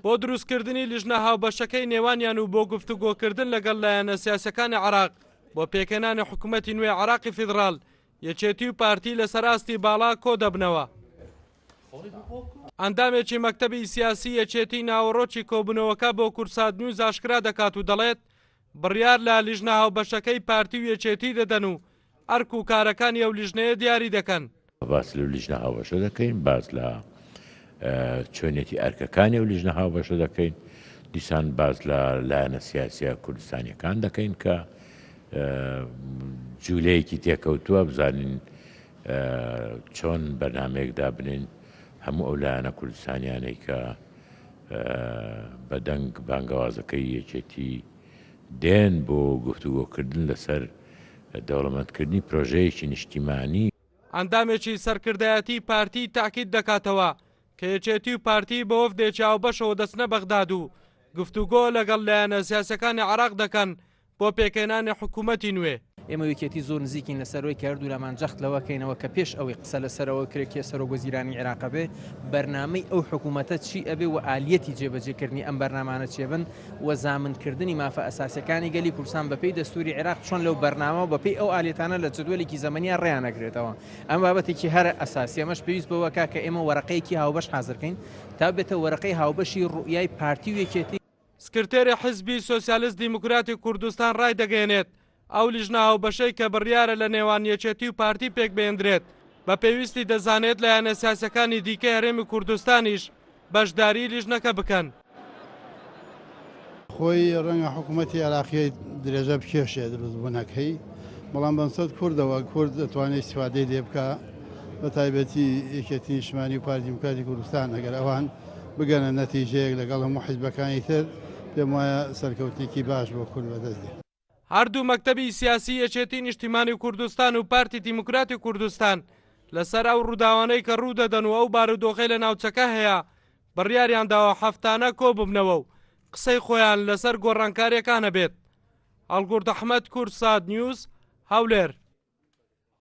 بۆ دروستکردنی لیژنە هاوبەشەکەی نێوانیان و بۆ گفتوگۆکردن لەگەڵ لایەنە سیاسەکانی عێراق بۆ پێکەنانی حکوومەتی نوێ عێراقی فیدراڵ یەکێتی و پارتی لەسەر ئاستی باڵا کۆ دەبنەوە. ئەندامێکی مەکتەبی سیاسی یەکێتی ناوەڕۆکی کۆبوونەوەکە بۆ کورساد نیوز ئاشکرا دەکات و دەڵێت بڕیار لە لیژنە هاوبەشەکەی پارتی و یەکێتی دەدەن و ئەرک و کارەکانی ئەو لیژنەیە دیاری دەکەن. باس لەو لیژنە هاوبەشە دەکەین، باس لە چۆنێتی ئەرکەکانی ئەو لیژنە هاوبەشە دەکەین، دیسان باز لە لایەنە سیاسیە کوردستانیەکان دەکەین کە جوولەیەکی تێکەوتووە بزانین چۆن بەرنامەیەک دابنین هەموو ئەو لایەنە کوردستانیانەی کە بەدەنگ بانگەوازەکەی یەکێتی دێن بۆ گفتوگۆکردن لەسەر دەوڵەمەندکردنی پرۆژەیەکی نیشتیمانی. ئەندامێکی سەرکردایەتی پارتی تاکید دەکاتەوە کە یەکێتی و پارتی بە وەفدێکی هاوبەشەوە دەچنە بەغداد و گفتوگۆ لەگەڵ لایەنە سیاسەکانی عێراق دەکەن بۆ پێکهێنانی حکوومەتی نوێ. ئێمە یەکێتی زۆر نزیکین لەسەرەوەی کردو لەمان جەخت لەوەکەینەوە کە پێش ئەوەی قسە لەسەرەوە کرێکی سەرۆگوەزیرانی عێراق بێ بەرنامەی ئەو حکوومەتە چی ئەبێ و ئالیەتی جێبەجێکردنی ئەم بەرنامانە چێبن و زامنکردنی مافە ئەساسیەکانی گەلی کوردستان بەپێی دەستوری عێراق چۆن لەو بەرنامە و بەپێی ئەو ئالیەتانە لە جدوەلێکی زەمەنیان ڕێیانەگرێتەوە. ئەم بابەتێکی هەر ئەساسی ئەمەش پێویست بەوە کە ئێمە وەرەقەیەکی هاوبەش حازرکەین تا بێتە وەرەقەی هاوبەشی ڕوئیای پارتی و یەکێتی. سکرتێری حزبی سۆسیالیست دیموکراتی کوردستان ڕای دەگەێنێت ئەو لیژنە هاوبەشەی کە بڕیارە لە نێوان یەکێتی و پارتی پێک بێندرێت بە پێویستی دەزانێت لایەنە سیاسەکانی دیکەی هەرێمی کوردستانیش بەشداری لیژنەکە بکەن. خۆی ڕەنگە حکوومەتی عێراقی درێژە بکێشێ دروستبوونەکەی، بەڵام بەمسەد کوردەوە کورد دەتوانێت استیفادەی لێ بکە بە تایبەتی یەکێتی نیشتیمانی و پارتی دیموکراتی کوردستان ئەگەر ئەوان بگەنە نەتیجەیەک لەگەڵ هەموو حیزبەکانی تر پێم وایە سەرکەوتێکی باش بۆ کورد بەدەست. هەردوو مەکتەبی سیاسی یەکێتی نیشتیمانی کوردستان و پارتی دیموکراتی کوردستان لەسەر ئەو ڕووداوانەی کە ڕوو دەدەن و ئەو بارودۆخەی لە ناوچەکە هەیە بڕیاریان داوە هەفتانە کۆ ببنەوە و قسەی خۆیان لەسەر گۆڕانکاریەکانە بێت. ئەڵگورد ئەحمەد، کورساد نیوز، هەولێر.